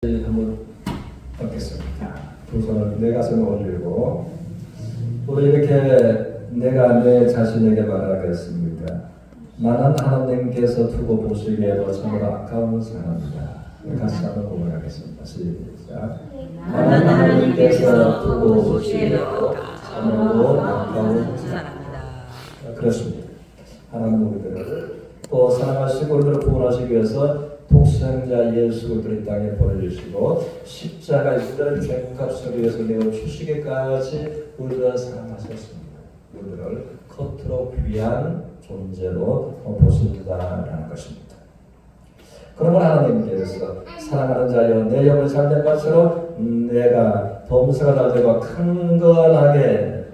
한번 받겠습니다. 두 손을 내 가슴에 올리고 우리 이렇게 내가 내 자신에게 말하겠습니다. 나는 하나님께서 두고 보시기에도 참으로 아까운 사람이다. 같이 한번 고백하겠습니다. 시작. 나는 하나님께서 두고 보시기에도 참으로 아까운 사람이다. 그렇습니다. 하나님 우리들을 또 사랑하시고 우리들을 구원하시기 위해서 독생자 예수 그리스도를 이 땅에 보내주시고 십자가 우리들의 죄값을 위해서 내어 주시기까지 우리를 사랑하셨습니다. 우리를 겉으로 귀한 존재로 보신다라는 것입니다. 그러면 하나님께서 사랑하는 자여 내 영을 잘된 것처럼 내가 범사가 잘되고 큰건하게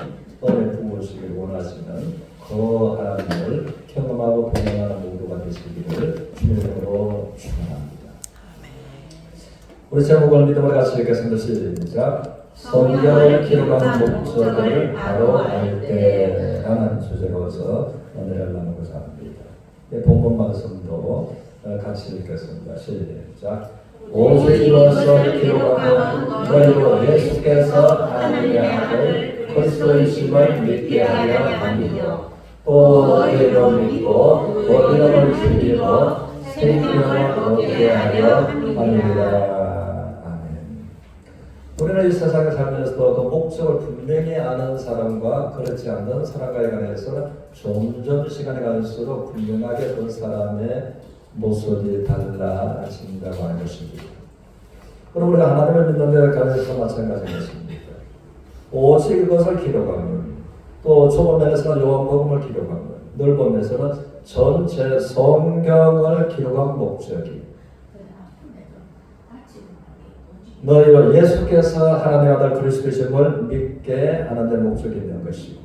너를 부으시길 원하시는 그 하나님을 경험하고 동행하는 모두가 되시기를 주님으로 축원합니다. 우리 제목을 믿음으로 같이 읽겠습니다. 시작. 성경을 기록하는 목적을 바로 알 때라는 주제로서 오늘 나누고자 합니다. 본문 말씀도 같이 읽겠습니다. 시작. 오직 이것을 기록하는 너희로 예수께서 하나님의 아들 그리스도이심을 믿게 하려 함이요 또 너희로 믿고 또 이름을 죽이고 생명을 얻게 하려 함이라. 아멘. 우리는 이 세상에 살면서도 그 목적을 분명히 아는 사람과 그렇지 않는 사람과에 관해서 점점 시간이 갈수록 분명하게 그 사람의 모습이 달라진다고 하는 것입니다. 그럼 우리가 하나님을 믿는 데 관해서 마찬가지 것입니다. 오직 이것을 기록하면 또 좁은 면에서는 요한복음을 기록하면 넓은 면에서는 전체 성경을 기록한 목적이 너희를 예수께서 하나님의 아들 그리스도이심을 믿게 하는 데 목적이 있는 것이고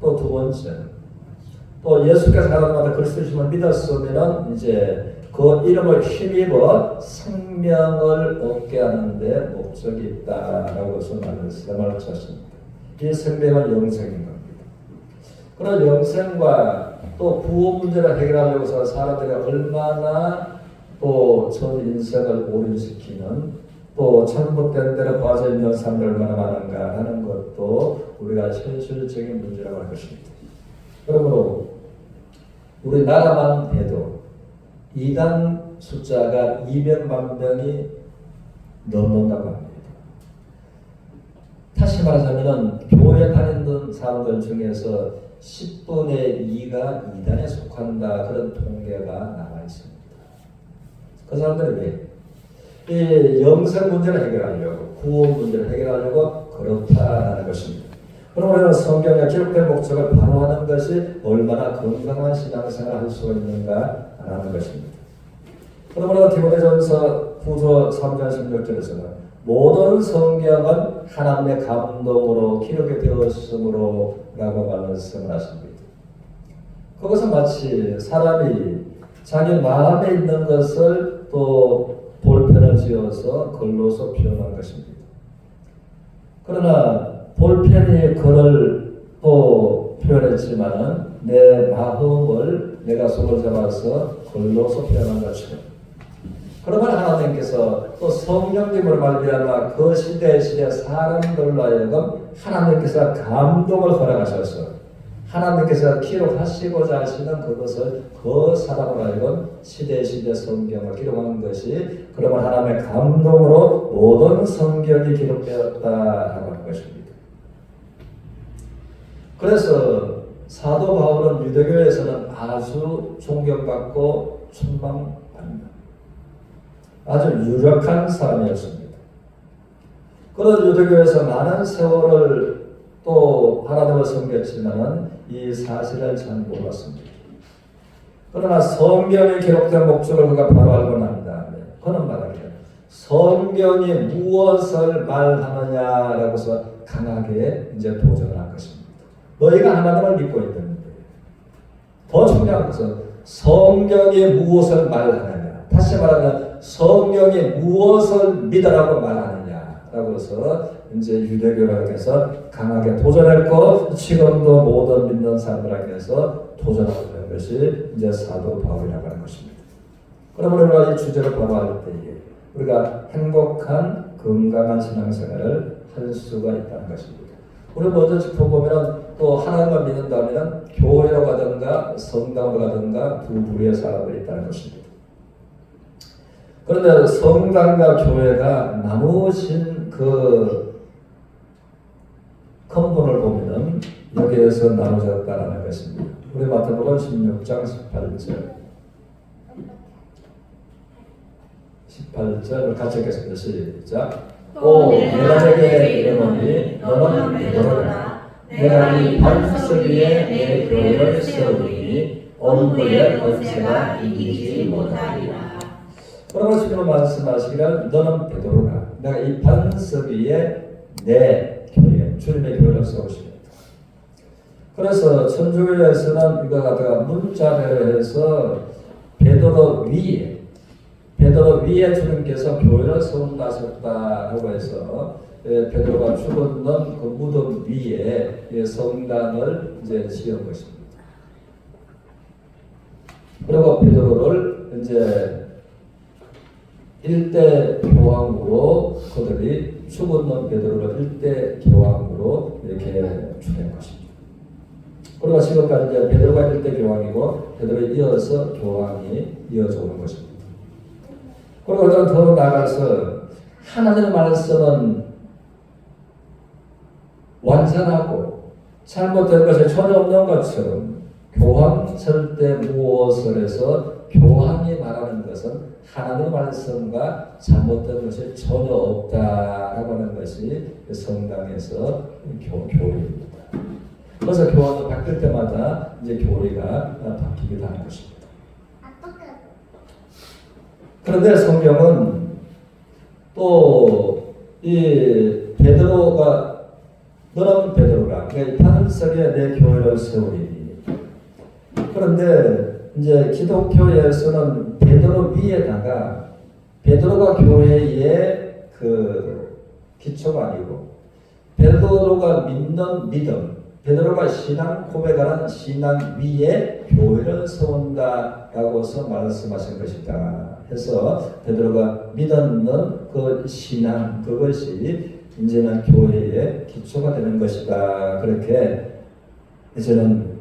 또 두 번째는 또 예수께서 하나님의 아들 그리스도이심을 믿었으면 이제 그 이름을 힘입어 생명을 얻게 하는 데 목적이 있다라고 해서 말씀을 하셨습니다. 이 생명은 영생인 겁니다. 그런 영생과 또 구원 문제를 해결하려고 해서 사람들이 얼마나 또 전 인생을 오류시키는 또 잘못된 데로 빠져있는 사람들이 얼마나 많은가 하는 것도 우리가 현실적인 문제라고 할 것입니다. 그러므로 우리나라만 해도 이단 숫자가 200만 명이 넘는다고 합니다. 다시 말하자면 교회 다니는 사람들 중에서 10분의 2가 이단에 속한다 그런 통계가 나와 있습니다. 그 사람들이 왜? 이 영생 문제를 해결하려고 구원 문제를 해결하려고 그렇다는 것입니다. 그럼 우리는 성경에 기록된 목적을 바로 하는 것이 얼마나 건강한 신앙생활을 할 수가 있는가 하는 것입니다. 그러므로 디모데전서 후서 3장 16절에서는 모든 성경은 하나님의 감동으로 기록이 되었으므로 라고 말씀을 하십니다. 그것은 마치 사람이 자기 마음에 있는 것을 또 볼펜을 쥐어서 글로서 표현한 것입니다. 그러나 볼펜이 글을 또 표현했지만은 내 마음을 내가 손을 잡아서 글로서 표현한 것처럼 그러면 하나님께서 또 성령님을 말미암아 그 시대 사람들로 하여금 하나님께서 감동을 허락하셔서 하나님께서 기록하시고자 하시는 그것을 그 사람으로 하여금 시대 성경을 기록하는 것이 그러면 하나님의 감동으로 모든 성경이 기록되었다 하는 것입니다. 그래서 사도 바울은 유대교에서는 아주 존경받고 춘망합니다. 아주 유력한 사람이었습니다. 그런 유대교에서 많은 세월을 또 하나님을 섬겼지만 이 사실을 잘 몰랐습니다. 그러나 성경에 기록된 목적을 그가 바로 알고 난 다음에 그는 말하기를 성경이 무엇을 말하느냐라고 해서 강하게 이제 도전을 한 것입니다. 너희가 하나님을 믿고 있는데 더 중요한 것은 성경이 무엇을 말하느냐 다시 말하면 성경이 무엇을 믿으라고 말하느냐라고 해서 이제 유대교라에서 강하게 도전했고 지금도 모든 믿는 사람들에게서 도전하고 있는 것이 이제 사도 바울이라고 하는 것입니다. 그러므로 우리가 이 주제를 바로 할 때에 우리가 행복한 건강한 신앙생활을 할 수가 있다는 것입니다. 우리 먼저 짚어보면 또 하나님을 믿는다면 교회로 가든가 성당으로 가든가 두 부류의 사람들이 있다는 것입니다. 그런데 성당과 교회가 나누어진 그 근본을 보면은 여기에서 나눠졌다는 것입니다. 우리 마태복음 16장 18절 같이 읽겠습니다. 시작. 또 내가 내게 이르노니 너는 베드로라. 내가 이 반석 위에 내 교회를 세우리니 엄부의 권세가 이기지 못하리라. 그러므로 주님은 말씀하시기를 너는 베드로라. 내가 이 반석 위에 내 교회, 주님의 교회를 세우십니다. 그래서 천주교에서는 이거 갖다가 문자대로 해서 베드로 위에 주님께서 교회를 세운다셨다고 해서 베드로가 죽었는 그 무덤 위에 성당을 이제 지은 것입니다. 그리고 베드로를 이제 일대 교황으로 그들이 죽었는 베드로를 일대 교황으로 이렇게 주된 것입니다. 그리고 지금까지 이제 베드로가 일대 교황이고 베드로에 이어서 교황이 이어져 오는 것입니다. 그리고 더 나아가서 하나님의 말씀은 완전하고 잘못된 것이 전혀 없는 것처럼 교황 절대 무엇을해서 교황이 말하는 것은 하나님의 말씀과 잘못된 것이 전혀 없다라고 하는 것이 성당에서 교리입니다. 그래서 교황이 바뀔 때마다 이제 교리가 바뀌기도 하는 것입니다. 그런데 성경은 또 이 베드로가 너는 베드로라. 그러니까 반석에 내 교회를 세우리니. 그런데 이제 기독교에서는 베드로 위에다가 베드로가 교회의 그 기초가 아니고 베드로가 믿는 믿음, 베드로가 신앙 고백하는 신앙 위에 교회를 세운다라고서 말씀하신 것이다. 해서 베드로가 믿는 그 신앙 그것이 이제는 교회의 기초가 되는 것이다. 그렇게 이제는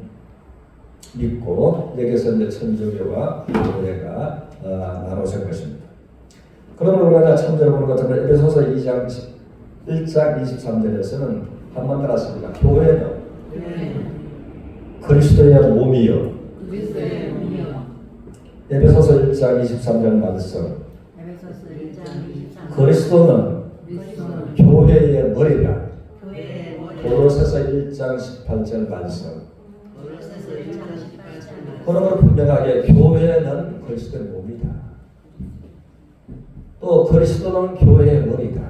믿고 여기서 이제 천주교와 교회가 나눠진 것입니다. 그러면 우리가 참조를 보는 것 같으면 에베소서 2장 1장 23절에서는 한번 따랐습니다. 교회는 그리스도의 몸이요. 에베소서 1장 23절 말씀. 그리스도는 교회의 머리라. 고로새서 1장 18절 말씀. 그러므로 분명하게 교회는 그리스도의 몸이다. 또 그리스도는 교회의 머리다.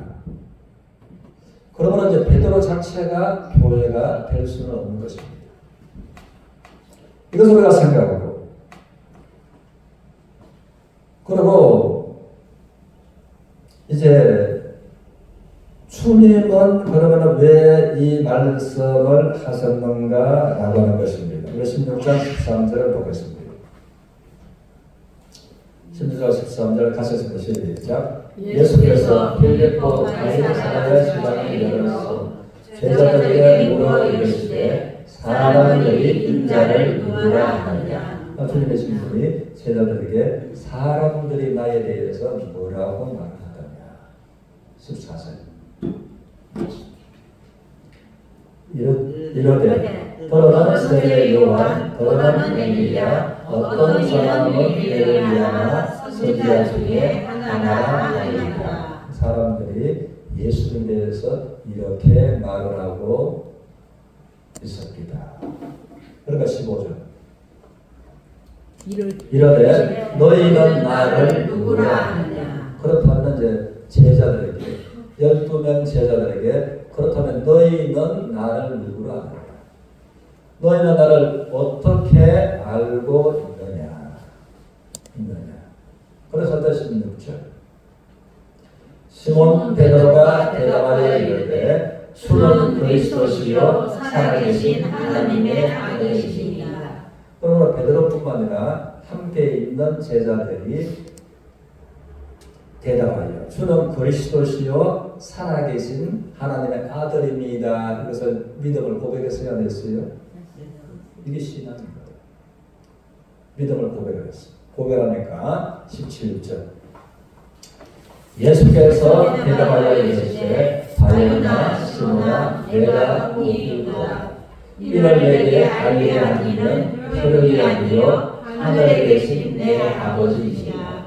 그러면 이제 베드로 자체가 교회가 될 수는 없는 것입니다. 이것을 우리가 생각하고 그리고 이제 주님은 그러면 왜 이 말씀을 하셨는가 라고 하는 것입니다. 우리 16장 13절을 보겠습니다. 16장 13절 가셨습니다. 시작. 예수께서 빌립보 가이사랴 시장을 열어서 제자들에게 물어 이르시되 사람들이 인자를 누구라 하느냐. 주님의 질문이 제자들에게 사람들이 나에 대해서 뭐라고 말하느냐. 14절. 이르되 더러는 세례 요한 더러는 엘리야 어떤 사람은 에르미야나 서기야 중에 하나라 하리라. 사람들이 예수님에 대해서 이렇게 말을 하고 있습니다. 그러니까 15절. 이르되 너희는 나를 누구라 하느냐. 그렇다면 이제 제자들에게 12명 제자들에게 그렇다면 너희는 나를 누구라 하느냐. 너희는 나를 어떻게 알고 있느냐. 그래서 16절. 시몬 베드로가 대답하여 이르되 주는 그리스도시요 살아계신 하나님의 아들이시니라. 그러므로 베드로뿐만 아니라 함께 있는 제자들이 대답하여 주는 그리스도시요 살아계신 하나님의 아들입니다. 이것을 믿음을 고백했어야 됐어요. 이게 신앙입니다. 믿음을 고백했어요. 고백하니까 17절 예수께서 대답하여 이르시되 바요나 시몬아 내가 복이로다. 이를 내게 알게 한 이는 혈육이 아니요 하늘에 계신 내 아버지이시라.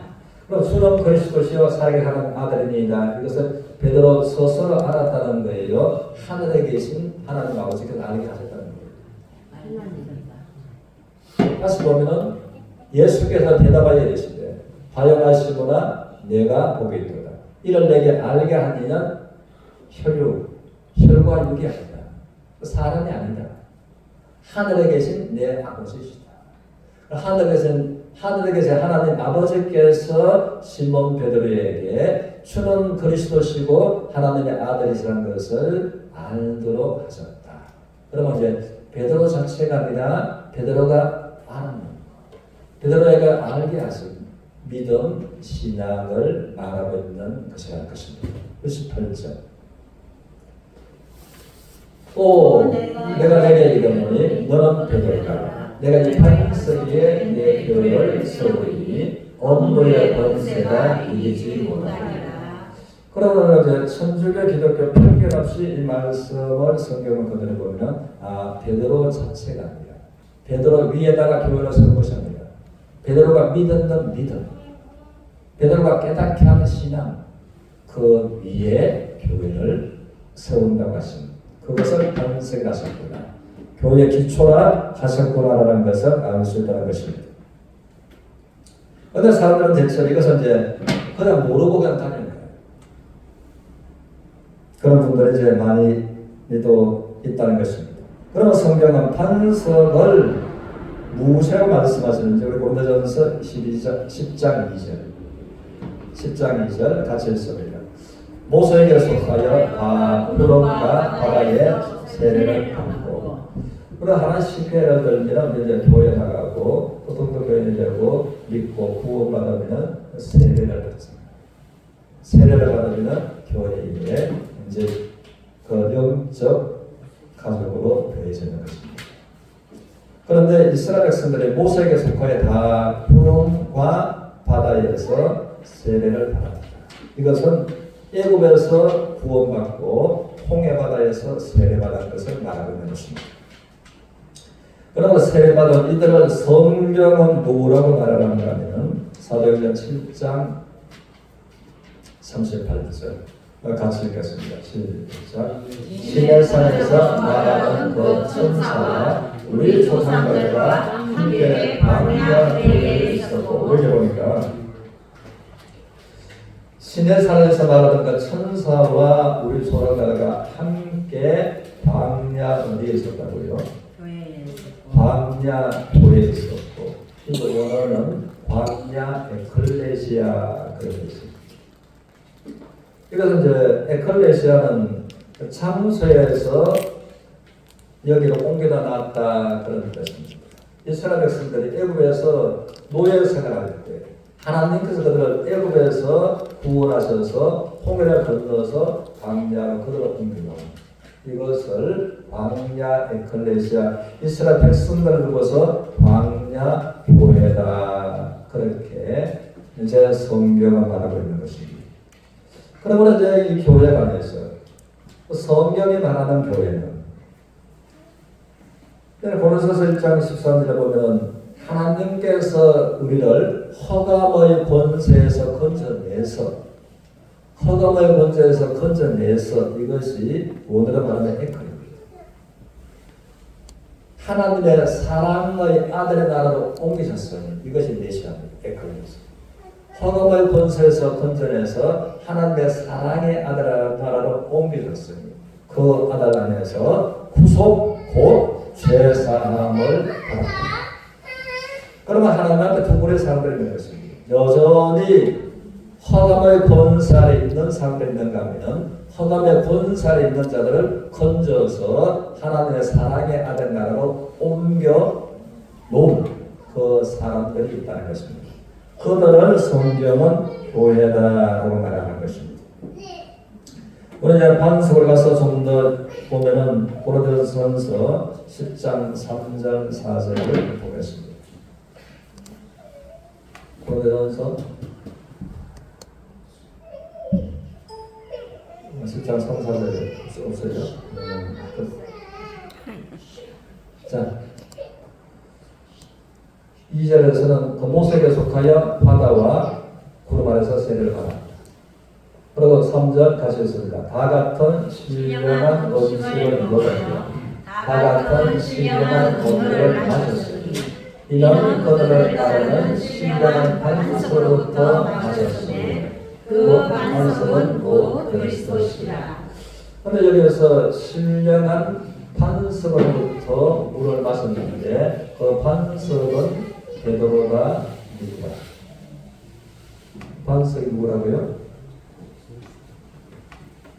그럼 주는 그리스도시요 살게 하는 아들입니다. 이것을 베드로 스스로 알았다는 거예요. 하늘에 계신 하나님 아버지께서 알게 하셨다는 거예요. 다시 보면은 예수께서 대답하여 이르시되 바요나 시몬아 내가 복이 있도다. 이를 내게 알게 한 이는 혈과 육이 아니다. 사람이 아니다. 하늘에 계신 내 아버지시다. 하늘에 계신 하나님 아버지께서 시몬 베드로에게 주는 그리스도시고 하나님의 아들이시라는 것을 알도록 하셨다. 그러면 이제 베드로 자체가 아니라 베드로가 아는 베드로가 알게 하신 믿음, 신앙을 말하고 있는 것이라는 것입니다. 18절 또 내가 내게 이르노니 너는 베드로라. 내가 이 반석위에 내 교회를 세우리니 엄무의 권세가 이기지 못하리라. 그러면 이제 천주교 기독교 편견 없이 이 말씀을 성경을 그대로 보면 베드로 자체가 아니라 베드로 위에다가 교회를 세운 것이 아니라 베드로가 믿었던 믿음, 베드로가 깨닫게 하는 신앙, 그 위에 교회를 세운다고 하십니다. 그것을 반석이라 하셨구나. 교회의 기초라 하셨구나라는 것을 알 수 있다는 것입니다. 어떤 사람들은 대체로 이것을 이제 그냥 모르고 그냥 다니는 거예요. 그런 분들이 이제 많이 또 있다는 것입니다. 그러면 성경은 반석을 무엇이라고 말씀하시는지 우리 고린도전서 10장 2절 같이 읽습니다. 모세에게 속하여 구름과 바다에 세례를 받고 그러나 하나 실패를 들면 이제 교회 나가고 보통도 교회에 되고 믿고 구원받으면 세례를 받습니다. 세례를 받으면 교회에 이제 그 영적 가족으로 되어지는 것입니다. 그런데 이스라엘 백성들이 모세에게 속하여 다 구름과 바다에서 세례를 받았다. 이것은 애굽에서 구원받고 홍해바다에서 세례받은 것을 말하고 있는 것입니다. 그러나 세례받은 이들은 성경은 뭐라고 말하는가 하면 사도행전 7장 38절 같이 읽겠습니다. 시작. 시내산에서 말하는 그 천사와 우리 조상들과 함께 광야에 있었고 여기 보니까 시내산에서 말하는 그 천사와 우리 조상들과 함께 광야 어디에 있었다고요? 광야 교회에 있었고 이 원어는 광야 에클레시아 그런 것입니다. 이것은 이제 에클레시아는 장소에서 여기로 옮겨다 놨다 그런 뜻입니다. 이스라엘 백성들이 애굽에서 노예 생활할 때 하나님께서 그들을 애굽에서 구원하셔서 홍해를 건너서 광야로 그들을 옮겨놓은 이것을 광야 에클레시아 이스라엘 백성들을 두고서 광야 교회다 그렇게 이제 성경을 말하고 있는 것입니다. 그러면 이제 이 교회에 관해서 성경이 말하는 교회는 고린도서 1장 13절에 보면 하나님께서 우리를 허감의 권세에서 건져내서 이것이 오늘은 말하는 에클입니다. 하나님의 사랑의 아들의 나라로 옮기셨으니 이것이 메시아입니다. 에클입니다. 허감의 권세에서 건져내서 하나님의 사랑의 아들의 나라로 옮기셨으니 그 아들 안에서 구속 곧 죄사함을 받았다. 그러면 하나님 앞에 두 그룹의 사람들이 있는 것입니다. 여전히 허감의 권세 아래 있는 사람들이 있는가 하면 허감의 권세 아래 있는 자들을 건져서 하나님의 사랑의 아들 나라로 옮겨 놓은 그 사람들이 있다는 것입니다. 그들을 성경은 교회다라고 말하는 것입니다. 우리 이제 반석을 가서 좀 더 보면은 고린도전서 10장 3절 4절을 보겠습니다. 고린도전서 10장 3, 4절 없어요? 자, 2절에서는 그 모세에게 속하여 바다와 구름 아래서 세례를 받았다. 그리고 3절 같이 했습니다. 다 같은 신령한 음식을 먹었고 다 같은 신령한 음료를 마셨으니 이는 그들을 따르는 신령한 반석으로부터 마셨으니 그 반석은 곧 그리스도시라. 그런데 여기에서 신령한 반석으로부터 물을 마셨는데 그 반석은 베드로가 누구다? 반석이 누구라고요?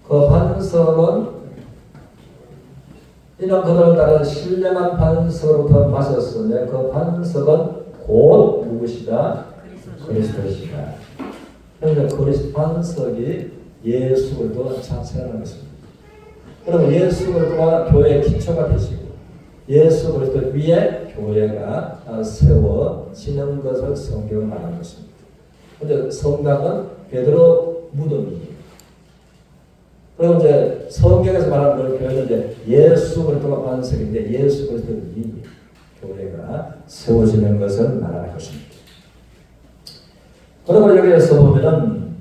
그 반석은 이는 그들을 따른 신령한 반석으로부터 마셨으며 그 반석은 곧 누구시다? 그리스도시다. 그런데 그리스도 반석이 예수 그리스도 자체라는 것입니다. 그럼 예수 그리스도가 교회의 기초가 되시고 예수 그리스도 위에 교회가 세워지는 것을 성경은 말하는 것입니다. 그런데 성당은 베드로 무덤이에요. 그리고 이제 성경에서 말하는 교회는 이제 예수 그리스도가 반석인데 예수 그리스도 위에 교회가 세워지는 것을 말하는 것입니다. 그리고 여기에서 보면은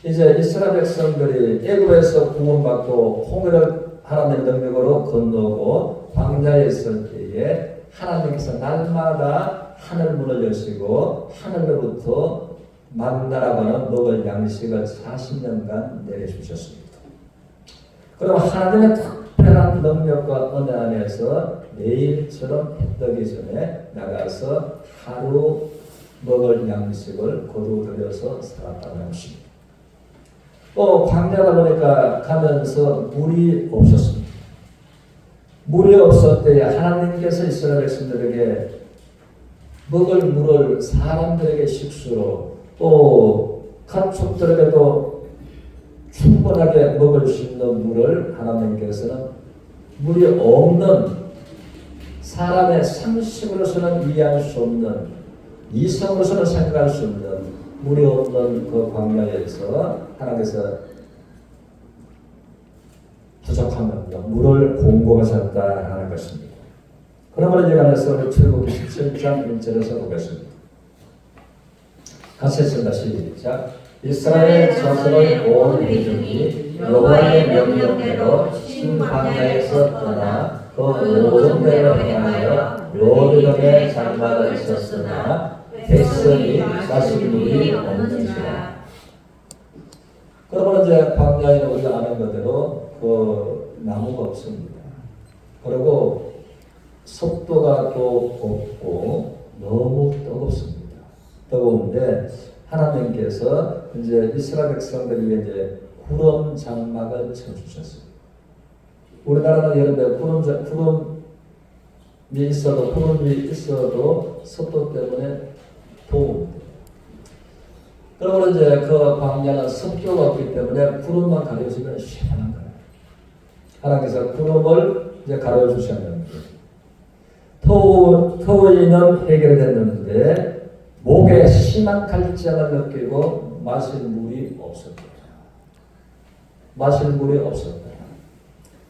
이제 이스라엘 백성들이 애굽에서 구원받고 홍해를 하나님의 능력으로 건너고 광야에 있을 때에 하나님께서 날마다 하늘 문을 여시고 하늘로부터 만나라고 하는 먹을 양식을 40년간 내려주셨습니다. 그럼 하나님의 특별한 능력과 은혜 안에서 매일처럼 해 뜨기 전에 나가서 하루 먹을 양식을 거두들여서 살았다는 것입니다. 또 광야다 보니까 가면서 물이 없었습니다. 물이 없을 때 하나님께서 이스라엘 백성들에게 먹을 물을 사람들에게 식수로 또 가축들에게도 충분하게 먹을 수 있는 물을 하나님께서는 물이 없는 사람의 상식으로서는 이해할 수 없는 이성으로서는 생각할 수 없는 물이 없는 그 광야에서 하나님께서 부족하면 물을 공급하셨다 하는 것입니다. 그러므로 이제 관해서 우리 출애굽기 17장 1절에서 보겠습니다. 같이 했습니다. 시작. 이스라엘 자손의 온 회중이 여호와의 명령대로 신광야에서 떠나 그 모든 데로 행하여 요르단의 장막을 쳤으나 백성이 마실 물이 없는지라. 그러면 이제 광야에는 우리가 아는 그대로 그 나무가 없습니다. 그리고 습도가 또 없고 너무 뜨겁습니다. 뜨거운데 하나님께서 이제 이스라엘 백성들 위해 이제 구름 장막을 쳐주셨습니다. 우리나라는 예를 구름이 있어도 습도 때문에 더웁니다. 그러면 이제 그 광야는 습도가 없기 때문에 구름만 가려주면 시원한 거예요. 하나님께서 구름을 이제 가려주셨는데 더위는 해결됐는데 목에 심한 갈증을 느끼고 마실 물이 없었다. 마실 물이 없었다.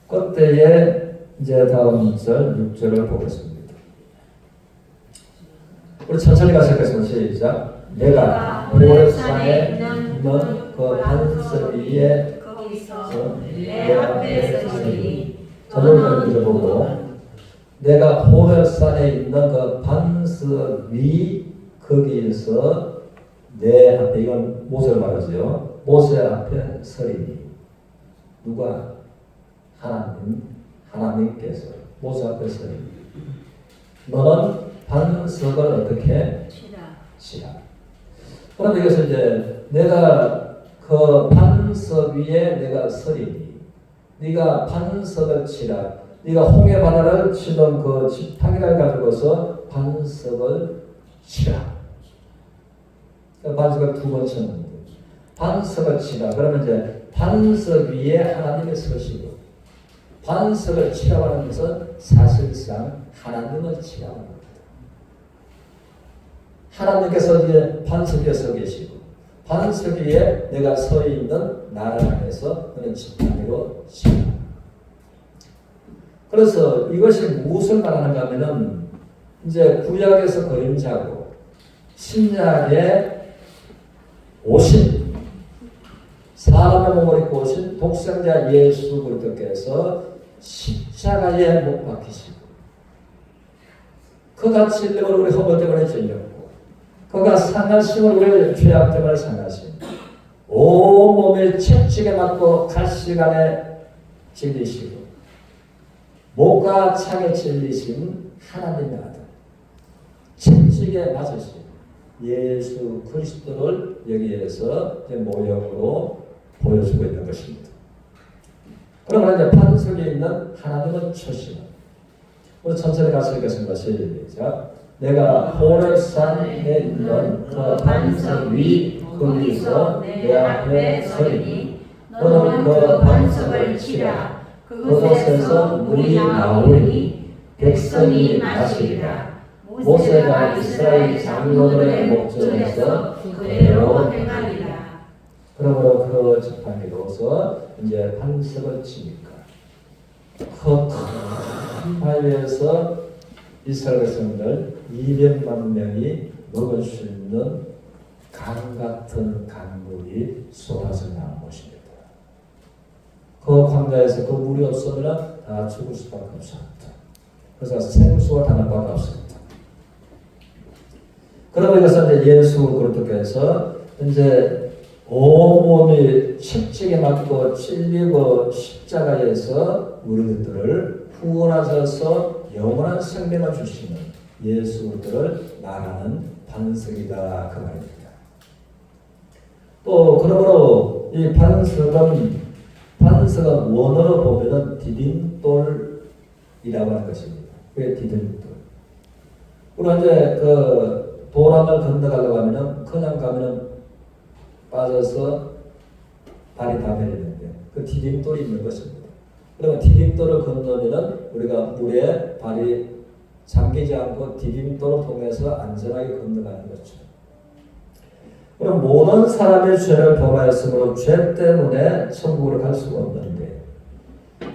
그때에 이제 다음 절 6절을 보겠습니다. 우리 천천히 가시겠습니다. 시작. 내가 호렙산에 있는 그 반석 위에 내 앞에 서리. 저를 들어보고 내가 호렙산에 있는 그 반석 위 거기에서 내 앞에 이건 모세를 말하죠. 모세 앞에 서리니 누가? 하나님께서 모세 앞에 서리니 너는 반석을 어떻게 치라. 그런데 여기서 이제 내가 그 반석 위에 내가 서리니 네가 반석을 치라. 네가 홍해 바다를 치던 그 지팡이를 가지고서 반석을 치라. 반석을 두 번 쳤는데 반석을 치라. 그러면 이제 반석 위에 하나님의 서시고 반석을 치라고 하는 것은 사실상 하나님을 치라고 합니다. 하나님께서 이제 반석 위에 서 계시고 반석 위에 내가 서 있는 나를 안에서 너는 지팡이로 치라. 그래서 이것이 무엇을 말하는가 하면은 이제 구약에서 그림자고 신약에 오신 사람의 몸을 입고 오신 독생자 예수 그리스도께서 십자가에 못 박히시고 그가 찔림을 우리 허물 때문에 찔렸고 그가 상하심을 우리 죄악 때문에 상하심 온몸에 채찍에 맞고 가시관에 찔리시고 목과 창에 찔리신 하나님의 아들 채찍에 맞으신 예수 그리스도를 여기에서 모형으로 보여주고 있는 것입니다. 그러면 이제 반석에 있는 하나님은 초신. 우리 천천히 같이 읽겠습니다. 시작. 내가 호렙산에 있는 그 반석 위 거기서 내 앞에 서리니 너는 그 반석을 치라. 그곳에서 물이 나오니 백성이 마시리라. 모세가 이스라엘 장로들의 목전에서 그대로 행하리라. 그러므로 그 지팡이로서 이제 반석을 치니까 그 큰 바위에서 이스라엘 백성들 200만 명이 먹을 수 있는 강 같은 강물이 쏟아져 나온 것입니다. 그 광야에서 그 물이 없으면 다 죽을 수밖에 없었다. 그래서 생수가 단 한 밖에 없었다. 그러고 이것은 이제 예수 그리스도께서 이제 온몸이 채찍에 맞고 찔리고 십자가에서 우리들을 구원하셔서 영원한 생명을 주시는 예수 그리스도를 말하는 반석이다 그 말입니다. 또 그러므로 이 반석은 원어로 보면은 디딤돌이라고 하는 것입니다. 왜 디딤돌? 우리가 이제 그 도랑을 건너가려고 하면은 그냥 가면은 빠져서 발이 다 베리는데 그 디딤돌이 있는 것입니다. 그러면 디딤돌을 건너면은 우리가 물에 발이 잠기지 않고 디딤돌을 통해서 안전하게 건너가는 거죠. 그럼 모든 사람의 죄를 범하였으므로 죄 때문에 천국으로 갈 수가 없는데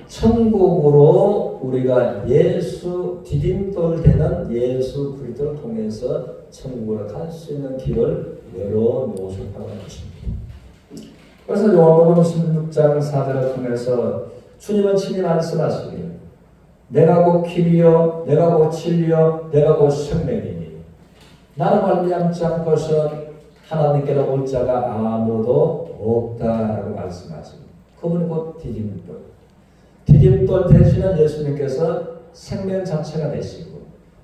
천국으로 우리가 예수 디딤돌 되는 예수 그리스도를 통해서 천국으로 갈 수 있는 길을 열어놓으셨다고 하는 것입니다. 그래서 요한복음 16장 4절을 통해서 주님은 친히 말씀하시기를 내가 곧 길이요 내가 곧 진리요 내가 곧 생명이니 나를 말미암지 않고서 하나님께로 올 자가 아무도 없다라고 말씀하십니다. 그분이 곧 디딤돌. 디딤돌 되시는 예수님께서 생명 자체가 되시고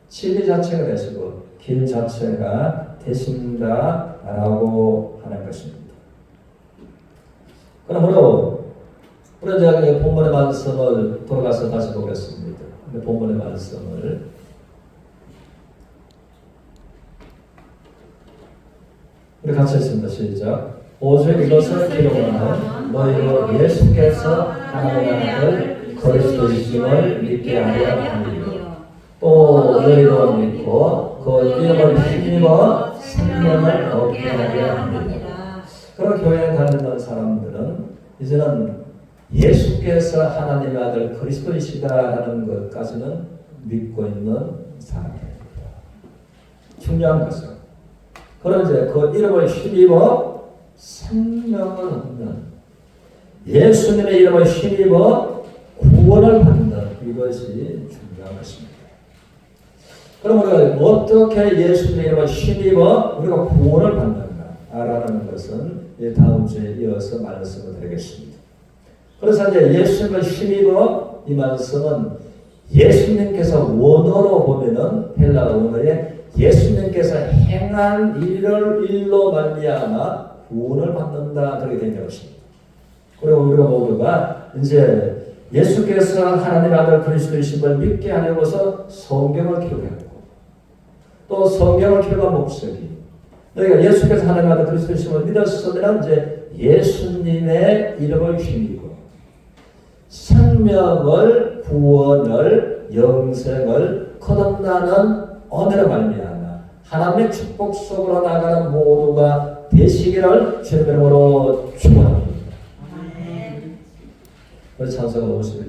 진리 자체가 되시고 길 자체가 되신다라고 하는 것입니다. 그러므로 우리 이제 본문의 말씀을 돌아가서 다시 보겠습니다. 본문의 말씀을 우리 같이 했습니다. 시작. 오직 이것을 기록하는 너희로 예수께서 하나님의 아들 그리스도이심을 믿게 하려 함이요. 또 너희로 믿고 그 이름을 힘입어 생명을 얻게 하려 함이라. 그런 교회에 다니는 사람들은 이제는 예수께서 하나님의 아들 그리스도이시다라는 것까지는 믿고 있는 사람입니다. 중요한 것은 그런 이제 그 이름을 힘입어 생명을 얻는 예수님의 이름을 힘입어 구원을 받는 이것이 중요한 것입니다. 그럼 우리가 어떻게 예수님의 이름을 힘입어 우리가 구원을 받는가라는 것은 다음 주에 이어서 말씀을 드리겠습니다. 그래서 이제 예수님을 힘입어 이 말씀은 예수님께서 원어로 보면은 헬라 원어에 예수님께서 행한 일로 말미암아 구원을 받는다 그렇게 된 것입니다. 그리고 우리가 모두가 이제 예수께서 하나님의 아들 그리스도이심을 믿게 하려고서 성경을 기록했고 또 성경을 기록한 목적이 너희가 예수께서 하나님 아들 그리스도심을 믿었으면 이제 예수님의 이름을 힘입고 생명을, 구원을, 영생을 거듭나는 은혜로 말미암아 하나님의 축복 속으로 나가는 모두가 되시기를 주님의 이름으로 축원합니다. 우리 찬송을 51.